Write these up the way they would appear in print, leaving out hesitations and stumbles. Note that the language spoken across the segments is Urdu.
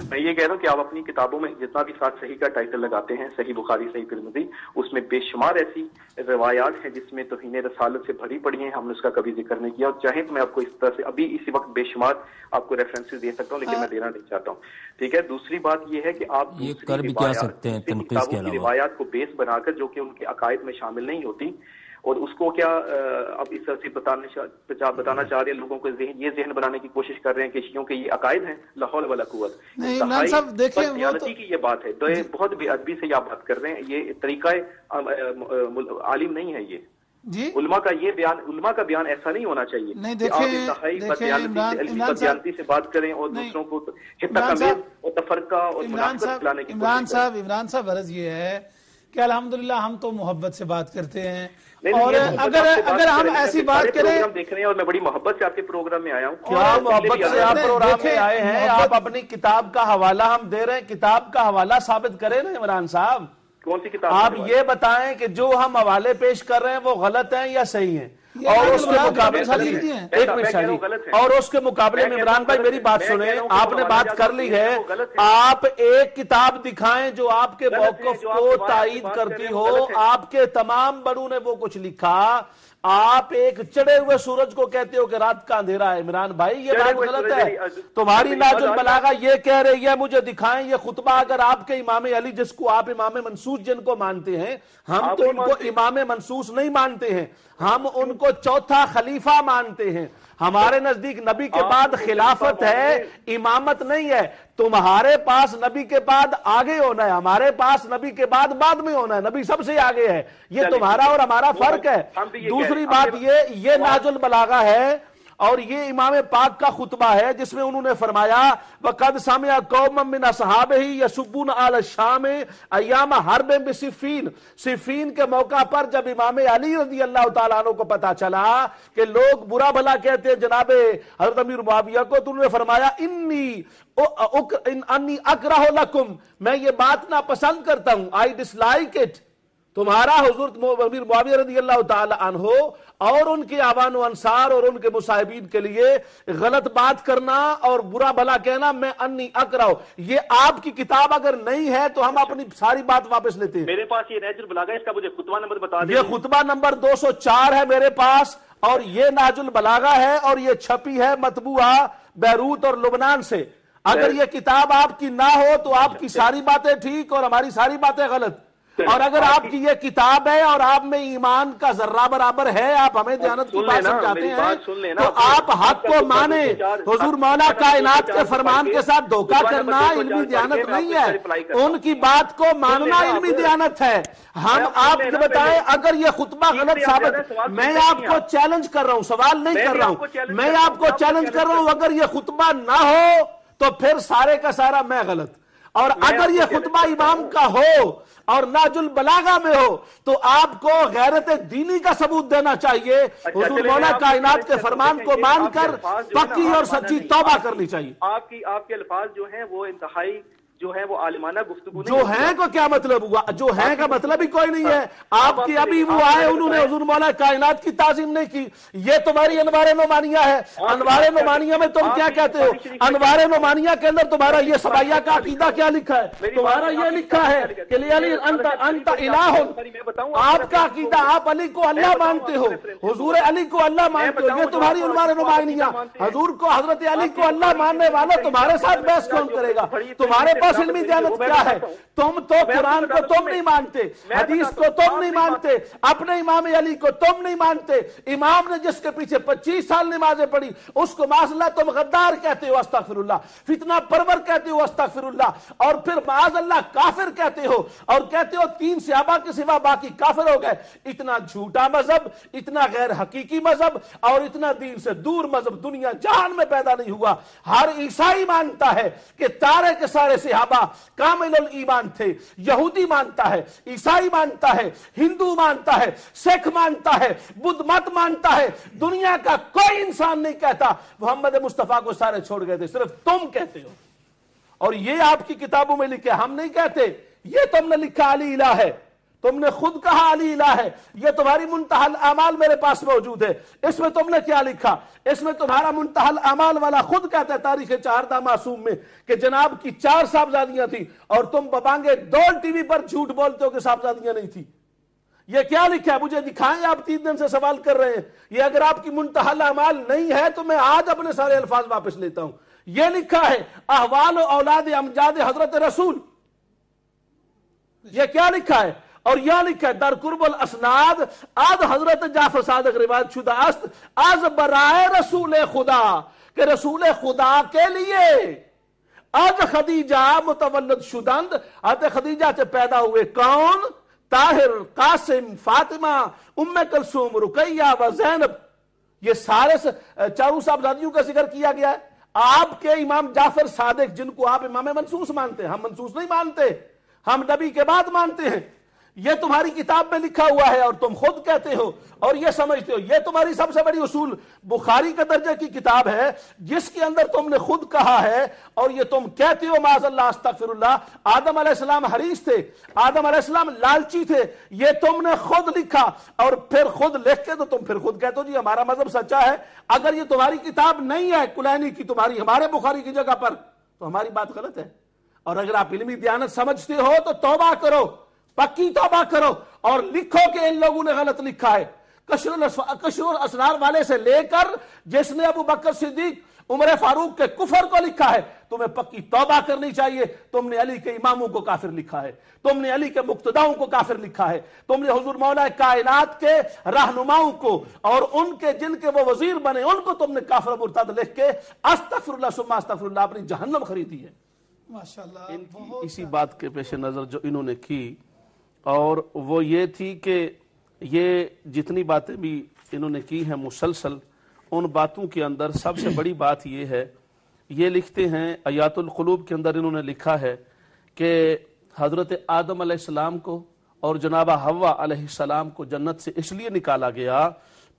میں یہ کہہ رہا ہوں کہ آپ اپنی کتابوں میں جتنا بھی ساتھ صحیح کا ٹائٹل لگاتے ہیں، صحیح بخاری، صحیح ترمذی، اس میں بے شمار ایسی روایات ہیں جس میں توہین رسالت سے بھری پڑی ہیں، ہم نے اس کا کبھی ذکر نہیں کیا، اور چاہیں تو میں آپ کو اس طرح سے ابھی اسی وقت بے شمار آپ کو ریفرنسز دے سکتا ہوں، لیکن میں دینا نہیں چاہتا ہوں. ٹھیک ہے. دوسری بات یہ ہے کہ آپ دوسری کتابوں کی روایات کو بیس بنا کر جو کہ ان کے عقائد میں شامل نہیں ہوتی، اور اس کو کیا اب اس طرح سے بتانا چاہ رہے ہیں لوگوں کو، یہ ذہن بنانے کی کوشش کر رہے ہیں کہ شیعوں کے یہ عقائد ہیں، لا حول ولا قوت. عمران صاحب دیکھیں دیانتی کی یہ بات ہے، بہت بے ادبی سے آپ بات کر رہے ہیں، یہ طریقہ عالم نہیں ہے. یہ جی علماء کا بیان ایسا نہیں ہونا چاہیے کہ آپ انتہائی بددیانتی سے بات کریں اور دوسروں کو اور تفرقہ اور منافقت پلانے کی کوشش کریں. عمران صاحب عرض یہ ہے کہ الحمدللہ ہم تو محبت سے بات کرتے ہیں، اور اگر ہم ایسی بات کریں، پروگرام دیکھ رہے ہیں اور میں بڑی محبت سے آپ کے پروگرام میں آیا ہوں. کیا محبت سے آپ پروگرام میں آئے ہیں؟ آپ اپنی کتاب کا حوالہ ہم دے رہے ہیں، کتاب کا حوالہ ثابت کریں نا عمران صاحب. کون سی کتاب؟ آپ یہ بتائیں کہ جو ہم حوالے پیش کر رہے ہیں وہ غلط ہیں یا صحیح ہیں، اور اس کے مقابلے اور اس کے مقابلے میں عمران بھائی میری بات سنیں، آپ نے بات کر لی ہے، آپ ایک کتاب دکھائیں جو آپ کے موقف کو تائید کرتی ہو. آپ کے تمام بڑوں نے وہ کچھ لکھا، آپ ایک چڑھے ہوئے سورج کو کہتے ہو کہ رات کا اندھیرا ہے. عمران بھائی یہ بات غلط ہے. تمہاری ناج البلاغہ یہ کہہ رہی ہے، مجھے دخائیں یہ خطبہ اگر آپ کے امام علی، جس کو آپ امام منصوص جن کو مانتے ہیں، ہم تو ان کو امام منصوص نہیں مانتے ہیں، ہم ان کو چوتھا خلیفہ مانتے ہیں. ہمارے نزدیک نبی کے بعد خلافت ہے، امامت نہیں ہے. تمہارے پاس نبی کے بعد آگے ہونا ہے، ہمارے پاس نبی کے بعد میں ہونا ہے. نبی سب سے آگے ہے، یہ تمہارا اور ہمارا فرق ہے. دوسری بات یہ ناج البلاغہ ہے اور یہ امام پاک کا خطبہ ہے جس میں انہوں نے فرمایا وَقَدْ سَمِعَ قَوْمًا مِّنْ أَصْحَابِهِ يَسُبُّونَ عَلَى الشَّامِ أَيَّامَ حَرْبٍ بِصِفِّينَ. صفین کے موقع پر جب امام علی رضی اللہ تعالیٰ عنہ کو پتا چلا کہ لوگ برا بھلا کہتے ہیں جناب حضرت امیر معاویہ کو، تو انہوں نے فرمایا انی اکرہ لکم، میں یہ بات ناپسند کرتا ہوں، I dislike it. تمہارا حضرت امیر معاویہ رضی اللہ تعالی عنہ اور ان کے آوان و انصار اور ان کے مصاحبین کے لیے غلط بات کرنا اور برا بھلا کہنا، میں انی اکرہ. یہ آپ کی کتاب اگر نہیں ہے تو ہم اپنی ساری بات واپس لیتے ہیں. میرے پاس یہ ناج البلاغہ، اس کا مجھے خطبہ نمبر بتا دیں. یہ خطبہ نمبر 204 ہے میرے پاس، اور یہ ناج البلاغہ ہے، اور یہ چھپی ہے مطبوعہ بیروت اور لبنان سے. اگر یہ کتاب آپ کی نہ ہو تو آپ کی ساری باتیں ٹھیک اور ہماری ساری باتیں غلط. اور اگر آپ کی یہ کتاب ہے اور آپ میں ایمان کا ذرہ برابر ہے، آپ ہمیں دیانت کی بات سمجھاتے ہیں، تو آپ حق کو مانیں. حضور مولا کائنات کے فرمان کے ساتھ دھوکہ کرنا علمی دیانت نہیں ہے، ان کی بات کو ماننا علمی دیانت ہے. ہم آپ بتائیں اگر یہ خطبہ غلط ثابت، میں آپ کو چیلنج کر رہا ہوں، سوال نہیں کر رہا ہوں، میں آپ کو چیلنج کر رہا ہوں، اگر یہ خطبہ نہ ہو تو پھر سارے کا سارا میں غلط. اور اگر یہ خطبہ امام کا ہو اور ناج البلاغہ میں ہو تو آپ کو غیرت دینی کا ثبوت دینا چاہیے. حضور مولا کائنات کے فرمان کو مان کر پکی اور سچی توبہ کرنی چاہیے. آپ کے الفاظ جو ہیں وہ انتہائی جو ہے وہ عالمانہ گفتگو جو ہیں کو کیا مطلب ہوا؟ جو ہیں کا مطلب ہی کوئی نہیں ہے. آپ کی ابھی وہ آئے انہوں نے حضور مولا کائنات کی تعظیم نہیں کی. یہ تمہاری انوار نعمانیہ ہے. انوار نعمانیہ میں تم کیا کہتے ہو؟ انوار نعمانیہ کے اندر تمہارا یہ سبائیہ کا عقیدہ کیا لکھا ہے؟ تمہارا یہ لکھا ہے کہ علی انت الہ. آپ کا عقیدہ، آپ علی کو اللہ مانتے ہو، حضور علی کو اللہ مانتے ہو، یہ تمہاری انوار نعمانیہ. حضور کو، حضرت علی کو اللہ ماننے والا تمہارے ساتھ بحث کون کرے گا؟ تمہارے پاس علمی دیانت کیا ہے؟ تم تو قرآن کو تم نہیں مانتے، حدیث کو تم نہیں مانتے، اپنے امام علی کو تم نہیں مانتے. امام نے جس کے پیچھے 25 سال نمازیں پڑھی اس کو معاذ اللہ تم غدار کہتے ہو، استغفر اللہ، فتنہ پرور کہتے ہو، استغفر اللہ، اور پھر معاذ اللہ کافر کہتے ہو، اور کہتے ہو 3 صحابہ کے سوا باقی کافر ہو گئے. اتنا جھوٹا مذہب، اتنا غیر حقیقی مذہب اور اتنا دین سے دور مذہب دنیا جہان میں پیدا نہیں ہوا. ہر عیسائی مانتا ہے کہ سارے کے سارے صحابہ کامل الایمان تھے. یہودی مانتا ہے، عیسائی مانتا ہے، ہندو مانتا ہے، سکھ مانتا ہے، بدھ مت مانتا ہے. دنیا کا کوئی انسان نہیں کہتا محمد مصطفیٰ کو سارے چھوڑ گئے تھے، صرف تم کہتے ہو. اور یہ آپ کی کتابوں میں لکھے، ہم نہیں کہتے. یہ تم نے لکھا علی الہ ہے، تم نے خود کہا علی الہ ہے، یہ تمہاری منتہی الاعمال میرے پاس موجود ہے، اس میں تم نے کیا لکھا؟ اس میں تمہارا منتہی الاعمال والا خود کہتا ہے تاریخ چہاردہ معصوم میں کہ جناب کی 4 صاحبزادیاں تھیں، اور تم ببانگے ڈول ٹی وی پر جھوٹ بولتے ہو کہ صاحبزادیاں نہیں تھی۔ یہ کیا لکھا ہے؟ مجھے دکھائیں، آپ 3 دن سے سوال کر رہے ہیں۔ یہ اگر آپ کی منتہی الاعمال نہیں ہے تو میں آج اپنے سارے الفاظ واپس لیتا ہوں۔ یہ لکھا ہے احوال و اولاد امجاد حضرت رسول، یہ کیا لکھا ہے؟ اور یہ لکھا ہے در قرب الاسناد آد حضرت جعفر صادق روایت شدہ است از برائے رسول خدا، کہ رسول خدا کے لیے آج خدیجہ متولد شدند، حضرت خدیجہ سے پیدا ہوئے کون؟ طاہر، قاسم، فاطمہ، ام کلثوم، رقیہ و زینب۔ یہ سارے 4 صاحبزادیوں کا ذکر کیا گیا ہے۔ آپ کے امام جعفر صادق جن کو آپ امام منصوص مانتے ہیں، ہم منصوص نہیں مانتے، ہم نبی کے بعد مانتے ہیں، یہ تمہاری کتاب میں لکھا ہوا ہے اور تم خود کہتے ہو اور یہ سمجھتے ہو۔ یہ تمہاری سب سے بڑی اصول بخاری کے درجے کی کتاب ہے جس کے اندر تم نے خود کہا ہے اور یہ تم کہتے ہو معاذ اللہ استغفر اللہ آدم علیہ السلام حریص تھے، آدم علیہ السلام لالچی تھے، یہ تم نے خود لکھا اور پھر خود لکھ کے تو تم پھر خود کہتے ہو جی ہمارا مذہب سچا ہے۔ اگر یہ تمہاری کتاب نہیں ہے کلینی کی، تمہاری ہمارے بخاری کی جگہ پر، تو ہماری بات غلط ہے۔ اور اگر آپ علمی دیانت سمجھتے ہو تو توبہ کرو، پکی توبہ کرو اور لکھو کہ ان لوگوں نے غلط لکھا ہے۔ کشر الاسرار والے سے لے کر جس نے ابو بکر صدیق عمر فاروق کے کفر کو لکھا ہے، تمہیں پکی توبہ کرنی چاہیے۔ تم نے علی کے اماموں کو کافر لکھا ہے، تم نے علی کے مقتداؤں کو کافر لکھا ہے، تم نے حضور مولا کائنات کے رہنماؤں کو اور ان کے جن کے وہ وزیر بنے ان کو تم نے کافر مرتد لکھ کے استغفر اللہ ثم استغفر اللہ اپنی جہنم خریدی ہے۔ ماشاءاللہ اسی بات کے پیش نظر جو انہوں نے کی اور وہ یہ تھی کہ یہ جتنی باتیں بھی انہوں نے کی ہیں مسلسل، ان باتوں کے اندر سب سے بڑی بات یہ ہے، یہ لکھتے ہیں آیات القلوب کے اندر انہوں نے لکھا ہے کہ حضرت آدم علیہ السلام کو اور جناب حوا علیہ السلام کو جنت سے اس لیے نکالا گیا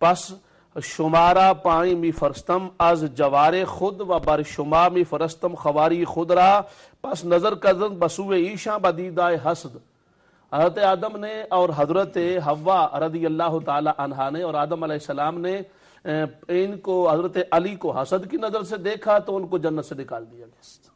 پس شمارا پائیں می فرستم از جوار خود و بر شما می فرستم خواری خود را پس نظر کردند بسوء ایشاں بدیدائے حسد۔ حضرت آدم نے اور حضرت حوا رضی اللہ تعالی عنہا نے اور آدم علیہ السلام نے ان کو حضرت علی کو حسد کی نظر سے دیکھا تو ان کو جنت سے نکال دیا گیا۔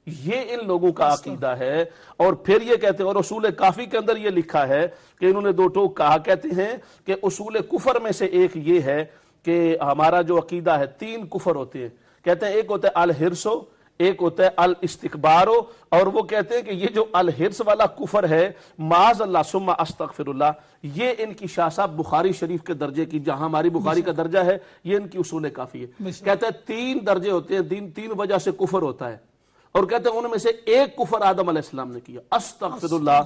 یہ ان لوگوں کا عقیدہ ہے۔ اور پھر یہ کہتے ہیں اور اصول کافی کے اندر یہ لکھا ہے کہ انہوں نے 2 ٹوک کہا، کہتے ہیں کہ اصول کفر میں سے ایک یہ ہے کہ ہمارا جو عقیدہ ہے 3 کفر ہوتے ہیں۔ کہتے ہیں ایک ہوتا ہے الحرسو، ایک ہوتا ہے الاستکبارو، اور وہ کہتے ہیں کہ یہ جو الحرس والا کفر ہے معاذ اللہ ثم استغفر اللہ، یہ ان کی شاہ صاحب بخاری شریف کے درجے کی، جہاں ہماری بخاری کا درجہ ہے یہ ان کی اصول کافی ہے۔ کہتے ہیں 3 درجے ہوتے ہیں، 3 وجہ سے کفر ہوتا ہے، اور کہتے ہیں ان میں سے ایک کفر آدم علیہ السلام نے کیا، استغفر اللہ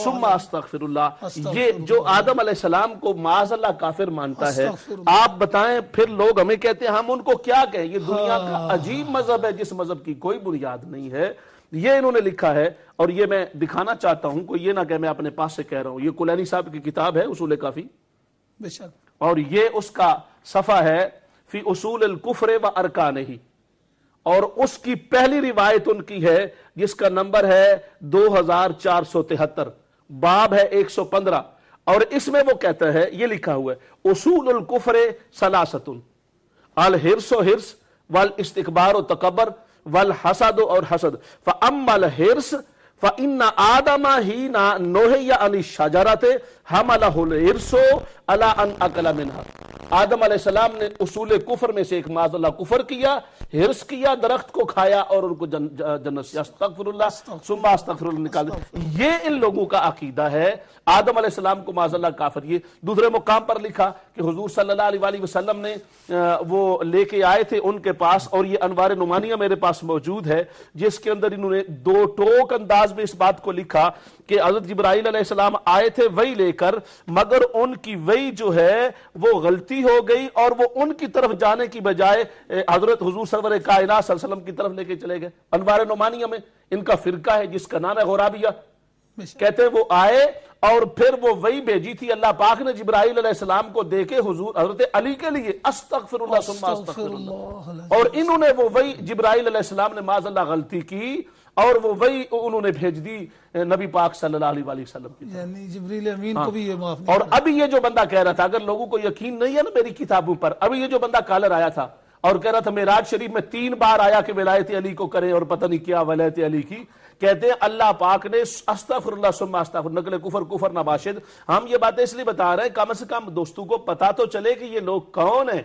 ثم استغفر اللہ۔ یہ جو آدم علیہ السلام کو معاذ اللہ کافر مانتا ہے، آپ بتائیں پھر لوگ ہمیں کہتے ہیں ہم ان کو کیا کہیں؟ یہ دنیا کا عجیب مذہب ہے جس مذہب کی کوئی بنیاد نہیں ہے۔ یہ انہوں نے لکھا ہے اور یہ میں دکھانا چاہتا ہوں، کوئی یہ نہ کہ میں اپنے پاس سے کہہ رہا ہوں، یہ کلینی صاحب کی کتاب ہے اصول کافی، اور یہ اس کا صفحہ ہے فی اصول الکفر و ارکانہ، اور اس کی پہلی روایت ان کی ہے جس کا نمبر ہے 2473، باب ہے 115، اور اس میں وہ کہتا ہے یہ لکھا ہوا ہے اصول الکفر ثلاثۃ الحرص و حرص والاستکبار و تکبر والحسد اور حسد فاما الحرص فإن آدم حين نهي عن الشجرة حمله الحرص على أن أكل منها۔ آدم علیہ السلام نے اصول کفر میں سے ایک معاذ اللہ کفر کیا، حرص کیا، درخت کو کھایا اور ان کو جنت سے استغفر اللہ ثم استغفر اللہ نکال دیا۔ یہ ان لوگوں کا عقیدہ ہے۔ آدم علیہ السلام کو معاذ اللہ کافر۔ یہ دوسرے مقام پر لکھا کہ حضور صلی اللہ علیہ وسلم نے وہ لے کے آئے تھے ان کے پاس، اور یہ انوار نعمانیہ میرے پاس موجود ہے جس کے اندر انہوں نے 2 ٹوک انداز میں اس بات کو لکھا کہ حضرت جبرائیل علیہ السلام آئے تھے وہی لے کر، مگر ان کی وہی جو ہے وہ غلطی ہو گئی اور وہ ان کی طرف جانے کی بجائے حضرت حضور سرور کائنات صلی اللہ علیہ وسلم کی طرف لے کے چلے گئے۔ انوار نعمانیہ میں ان کا فرقہ ہے جس کا نام ہے غرابیہ۔ کہتے ہیں وہ آئے اور پھر وہ وہی بھیجی تھی اللہ پاک نے جبرائیل علیہ السلام کو دے کے حضور حضرت علی کے لیے استغفر اللہ ثم استغفر اللہ، اور انہوں نے وہ وہی جبرائیل علیہ السلام نے معاذ اللہ غلطی کی اور وہ وہی انہوں نے بھیج دی نبی پاک صلی اللہ علیہ وسلم کی، یعنی جبریل امین کو بھی یہ معاف نہیں اور ابھی یہ جو بندہ کہہ رہا تھا، اگر لوگوں کو یقین نہیں ہے نا میری کتابوں پر، ابھی یہ جو بندہ کالر آیا تھا اور کہہ رہا تھا معراج شریف میں 3 بار آیا کہ ولایت علی کو کریں اور پتہ نہیں کیا ولایت علی کی، کہتے ہیں اللہ پاک نے استغفر اللہ ثم استغفر نقل کفر نباشد. ہم یہ باتیں اس لیے بتا رہے ہیں کم سے کم دوستوں کو پتا تو چلے کہ یہ لوگ کون ہیں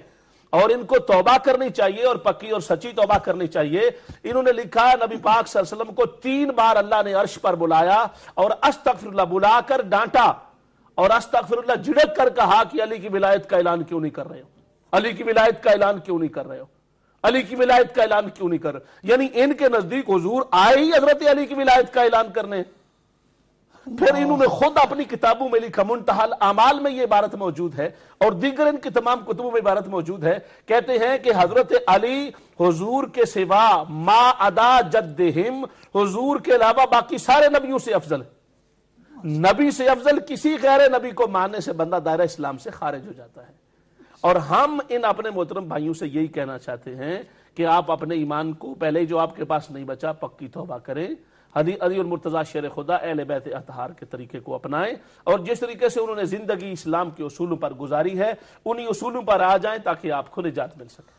اور ان کو توبہ کرنی چاہیے اور پکی اور سچی توبہ کرنی چاہیے. انہوں نے لکھا نبی پاک صلی اللہ علیہ وسلم کو 3 بار اللہ نے عرش پر بلایا اور استغفر اللہ بلا کر ڈانٹا اور استغفر اللہ جھڑک کر کہا کہ علی کی ولایت کا اعلان کیوں نہیں کر رہے ہو، علی کی ولایت کا اعلان کیوں نہیں کر رہے ہو، علی کی ولایت کا اعلان کیوں نہیں کر رہے. یعنی ان کے نزدیک حضور آئے ہی حضرت علی کی ولایت کا اعلان کرنے. پھر انہوں نے خود اپنی کتابوں میں لکھا، منتہی الاعمال میں یہ عبارت موجود ہے اور دیگر ان کی تمام کتبوں میں عبارت موجود ہے، کہتے ہیں کہ حضرت علی حضور کے سوا ما عدا جدہم، حضور کے علاوہ باقی سارے نبیوں سے افضل ہے. نبی سے افضل کسی غیر نبی کو ماننے سے بندہ دائرہ اسلام سے خارج ہو جاتا ہے. اور ہم ان اپنے محترم بھائیوں سے یہی کہنا چاہتے ہیں کہ آپ اپنے ایمان کو پہلے جو آپ کے پاس نہیں بچا پکی توبہ کریں، علی اور مرتضیٰ شیر خدا اہل بیت اطہار کے طریقے کو اپنائیں اور جس طریقے سے انہوں نے زندگی اسلام کے اصولوں پر گزاری ہے انہی اصولوں پر آ جائیں تاکہ آپ کو نجات مل سکے.